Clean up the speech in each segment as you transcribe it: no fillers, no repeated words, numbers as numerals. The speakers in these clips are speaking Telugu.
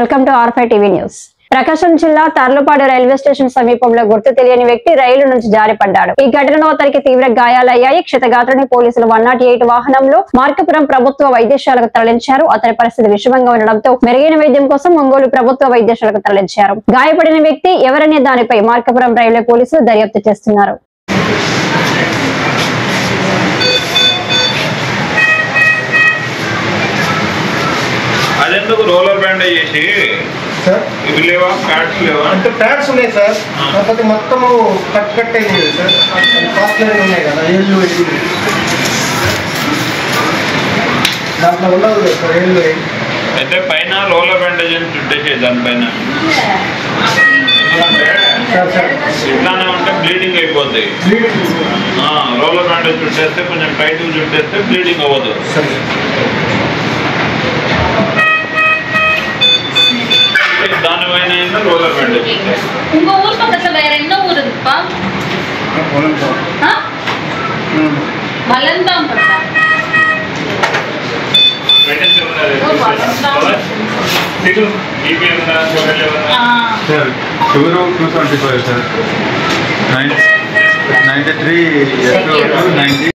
Welcome to R5 TV news. Prakasam జిల్లా తర్లుపాడు రైల్వే స్టేషన్ సమీపంలో గుర్తు తెలియని వ్యక్తి రైలు నుంచి జారిపడ్డాడు. ఈ ఘటనలో అతనికి తీవ్ర గాయాలయ్యాయి. క్షతగాత్రుని పోలీసులు 108 వాహనంలో మార్కాపురం ప్రభుత్వ వైద్యశాలకు తరలించారు. అతని పరిస్థితి విషమంగా ఉండడంతో మెరుగైన వైద్యం కోసం ఒంగోలు ప్రభుత్వ వైద్యశాలకు తరలించారు. గాయపడిన వ్యక్తి ఎవరనే దానిపై మార్కాపురం రైల్వే పోలీసులు దర్యాప్తు చేస్తున్నారు. అదెందుకు రోలర్ బ్యాండ్ చేసి సార్ ఇవి లేవా ప్యాడ్స్ లేవా అంటే ప్యాడ్స్ ఉన్నాయి సార్ కాకపోతే మొత్తము కట్ అయింది సార్ కాస్ట్లైన్ ఉన్నాయి కదా ఏళ్ళు దాంట్లో ఉండదు కదా సార్ ఏళ్ళు అయితే పైన రోలర్ బ్యాండేజ్ అని చుట్టేసి దానిపైన ఇట్లానే ఉంటే బ్లీడింగ్ అయిపోద్ది. రోలర్ బ్యాండేజ్ చుట్టేస్తే కొంచెం టైట్ చుట్టేస్తే బ్లీడింగ్ అవ్వదు. దానిపైన రోలర్ బ్యాండేజ్ ఇంకో ఊరు పక్కన వేరే ఎన్నో ఊరు మళ్ళంతా ఉంటుందా సార్ షుగర్ 275 సార్ 93 90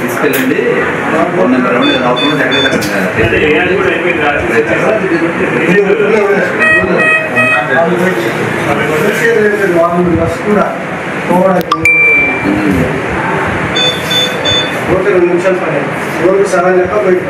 తీసుకెళ్ళండి కూడా 2 నిమిషాలు పడేది సరైన బయట